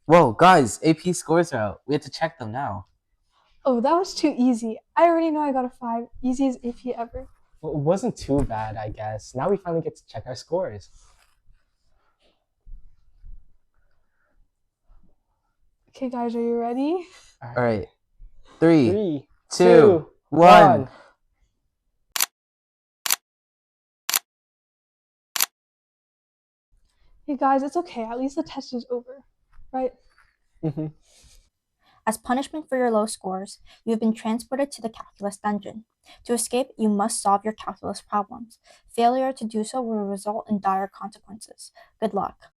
Whoa, guys, AP scores are out. We have to check them now. Oh, that was too easy. I already know I got a 5. Easy as AP ever. Well, it wasn't too bad, I guess. Now we finally get to check our scores. Okay, guys, are you ready? All right. Three, Three, two, two, one. one. Hey, guys, it's okay. At least the test is over, right? Mm-hmm. As punishment for your low scores, you have been transported to the calculus dungeon. To escape, you must solve your calculus problems. Failure to do so will result in dire consequences. Good luck.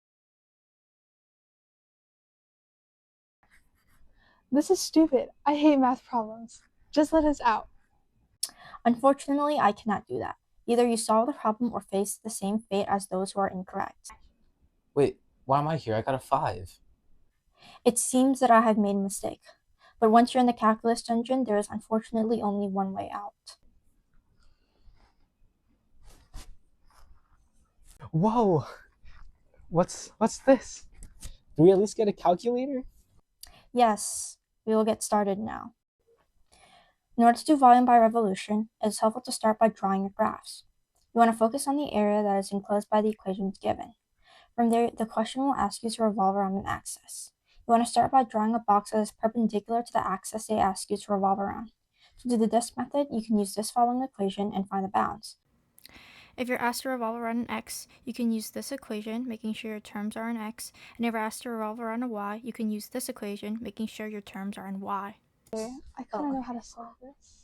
This is stupid. I hate math problems. Just let us out. Unfortunately, I cannot do that. Either you solve the problem or face the same fate as those who are incorrect. Wait, why am I here? I got a 5. It seems that I have made a mistake. But once you're in the calculus dungeon, there is unfortunately only one way out. Whoa! What's this? Do we at least get a calculator? Yes, we will get started now. In order to do volume by revolution, it is helpful to start by drawing your graphs. You want to focus on the area that is enclosed by the equations given. From there, the question will ask you to revolve around an axis. You want to start by drawing a box that is perpendicular to the axis they ask you to revolve around. To do the disk method, you can use this following equation and find the bounds. If you're asked to revolve around an x, you can use this equation, making sure your terms are in x. And if you're asked to revolve around a y, you can use this equation, making sure your terms are in y. I kind of know how to solve this.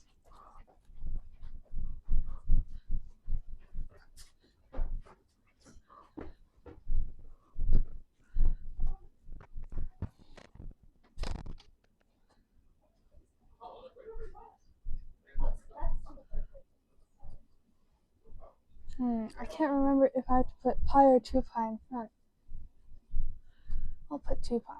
I can't remember if I have to put pi or 2 pi in front. I'll put 2 pi.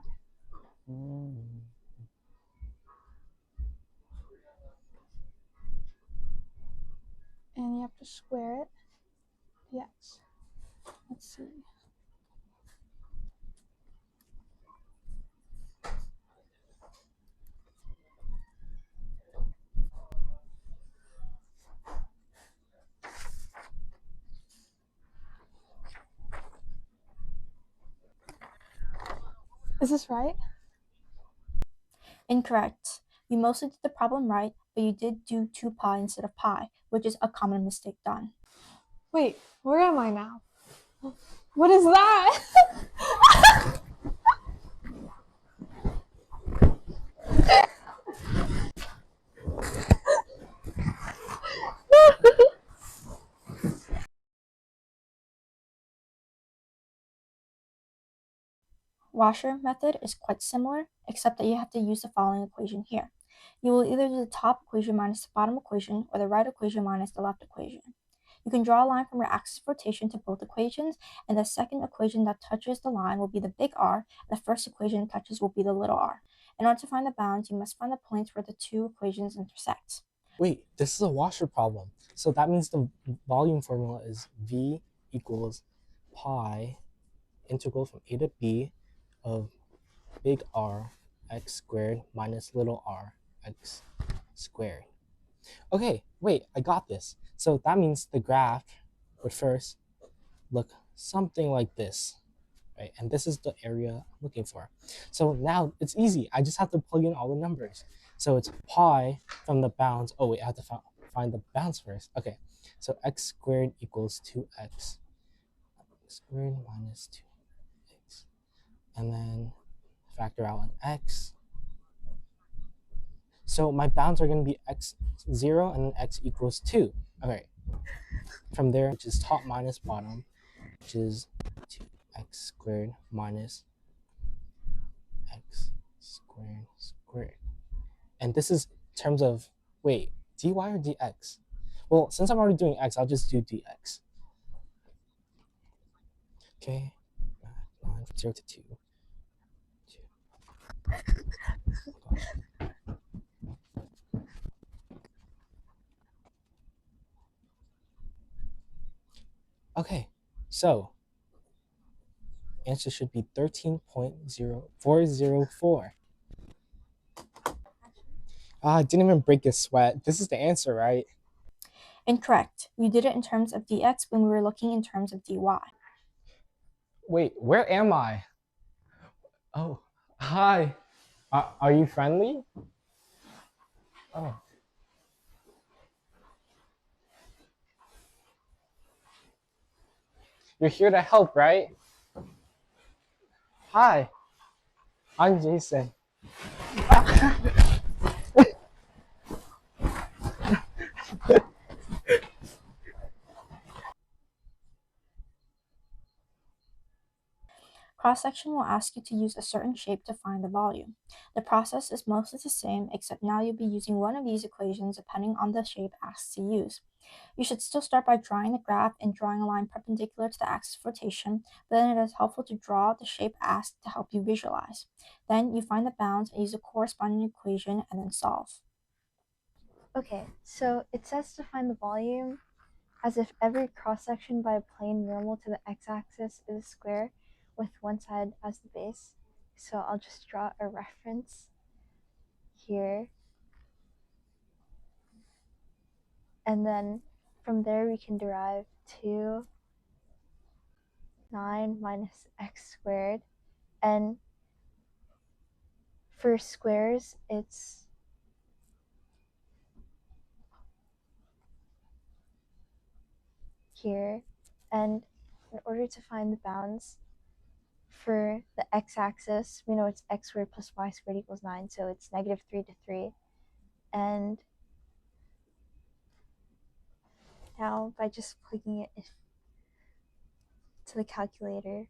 And you have to square it. Yes. Let's see. Is this right? Incorrect. You mostly did the problem right, but you did do 2 pi instead of pi, which is a common mistake done. Wait, where am I now? What is that? Washer method is quite similar, except that you have to use the following equation here. You will either do the top equation minus the bottom equation, or the right equation minus the left equation. You can draw a line from your axis of rotation to both equations, and the second equation that touches the line will be the big R, and the first equation it touches will be the little r. In order to find the bounds, you must find the points where the two equations intersect. Wait, this is a washer problem. So that means the volume formula is V equals pi integral from a to b of big R x squared minus little r x squared. Okay, wait, I got this. So that means the graph would first look something like this, right? And this is the area I'm looking for. So now it's easy. I just have to plug in all the numbers. So it's pi from the bounds. Oh wait, I have to find the bounds first. Okay, so x squared equals 2x squared minus 2x. And then factor out an x. So my bounds are going to be x0 and then x equals 2. Okay, from there, which is top minus bottom, which is 2x squared minus x squared. And this is terms of, wait, dy or dx? Well, since I'm already doing x, I'll just do dx. Okay, 9 from 0 to 2. Okay, so Answer should be 13.0404. I didn't even break a sweat. This is the answer, right? Incorrect. You did it in terms of dx when we were looking in terms of dy. Wait, where am I? Oh, hi. Are you friendly? Oh. You're here to help, right? Hi, I'm Jason. Cross-section will ask you to use a certain shape to find the volume. The process is mostly the same, except now you'll be using one of these equations depending on the shape asked to use. You should still start by drawing the graph and drawing a line perpendicular to the axis of rotation, but then it is helpful to draw the shape asked to help you visualize. Then you find the bounds and use the corresponding equation and then solve. Okay, so it says to find the volume as if every cross-section by a plane normal to the x-axis is a square with one side as the base. So I'll just draw a reference here. And then from there we can derive 2, 9 minus x squared. And for squares, it's here. And in order to find the bounds for the x-axis, we know it's x squared plus y squared equals 9, so it's negative 3 to 3. And now by just plugging it to the calculator,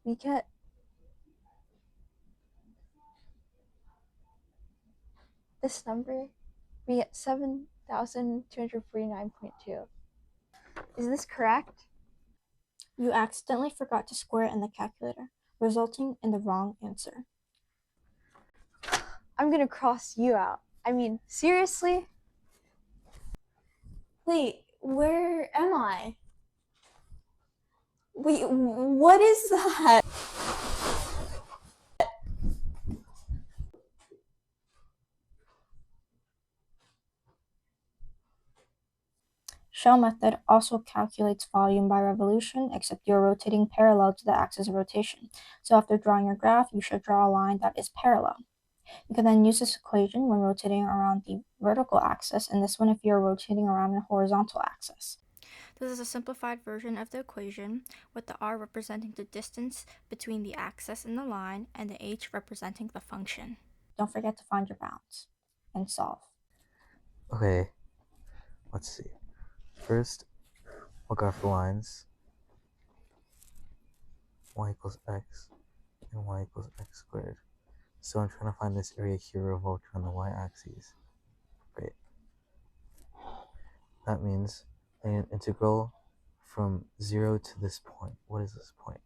we get this number. We get 7,249.2. Is this correct? You accidentally forgot to square it in the calculator, resulting in the wrong answer. I'm gonna cross you out. I mean, seriously? Wait, where am I? Wait, what is that? Shell method also calculates volume by revolution, except you're rotating parallel to the axis of rotation. So after drawing your graph, you should draw a line that is parallel. You can then use this equation when rotating around the vertical axis, and this one if you're rotating around the horizontal axis. This is a simplified version of the equation, with the r representing the distance between the axis and the line, and the h representing the function. Don't forget to find your bounds and solve. Okay, let's see. First, we'll graph the lines. Y equals x and y equals x squared. So I'm trying to find this area here revolved around the y-axis. Great. That means an integral from 0 to this point. What is this point?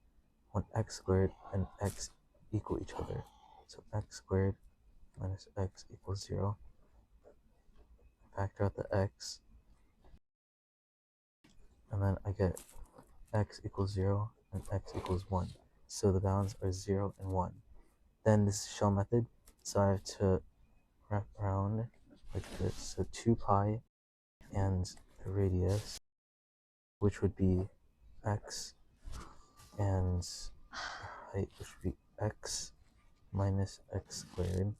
When x squared and x equal each other. So x squared minus x equals 0. Factor out the x. And then I get x equals 0 and x equals 1. So the bounds are 0 and 1. Then this is shell method, so I have to wrap around like this. So 2 pi and the radius, which would be x, and height, which would be x minus x squared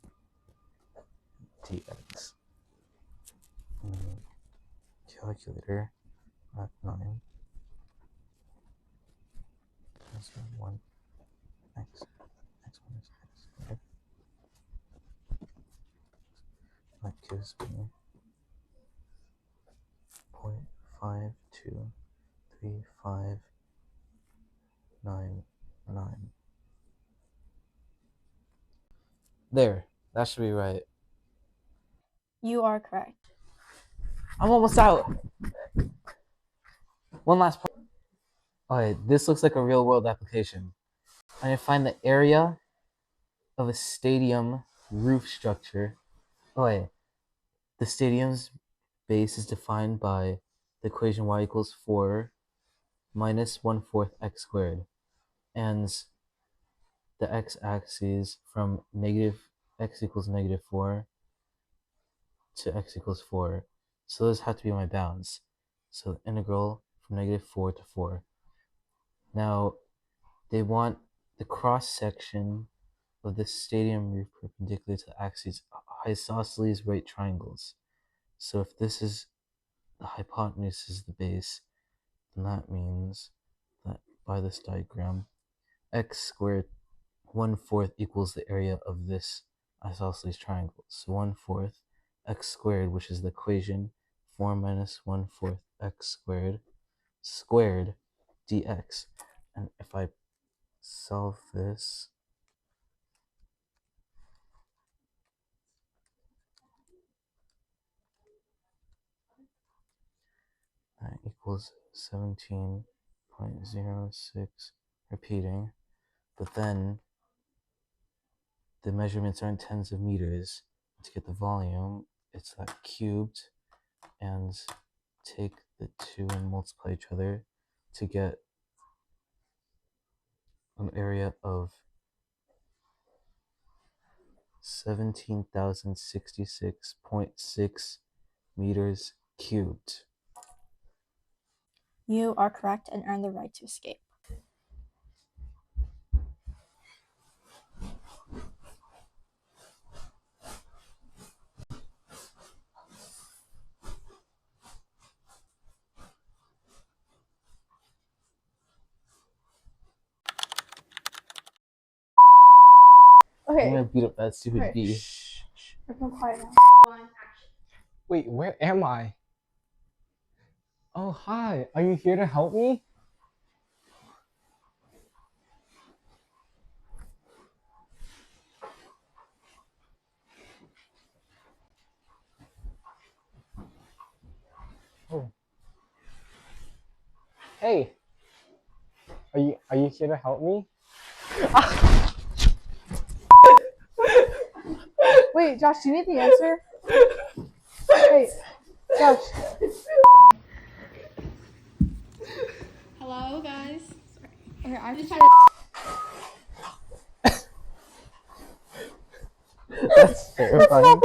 dx. Calculator, math 9. That's 1 x minus x squared. That gives me 0.523599. There, that should be right. You are correct. I'm almost out. One last part. Okay, this looks like a real world application. I need to find the area of a stadium roof structure. Oh wait, the stadium's base is defined by the equation y equals 4 minus 1/4 x squared, and the x-axis from negative x equals -4 to x equals 4. So those have to be my bounds. So the integral from -4 to 4. Now, they want the cross section of the stadium roof perpendicular to the axes isosceles right triangles. So if this is the hypotenuse is the base, then that means that by this diagram, x squared 1/4 equals the area of this isosceles triangle. So 1/4 x squared, which is the equation 4 minus 1/4 x squared dx. And if I solve this, that equals 17.06 repeating, but then the measurements are in tens of meters. To get the volume, it's that cubed, and take the two and multiply each other to get an area of 17,066.6 meters cubed. You are correct and earn the right to escape. I'm Okay. gonna beat up that stupid Okay. bee. Shh. Everyone quiet now. Wait, where am I? Oh, hi. Are you here to help me? Oh. Hey. Are you here to help me? Wait, Josh, do you need the answer? Hey, Josh. Hello, guys. Okay, I'm just That's terrifying.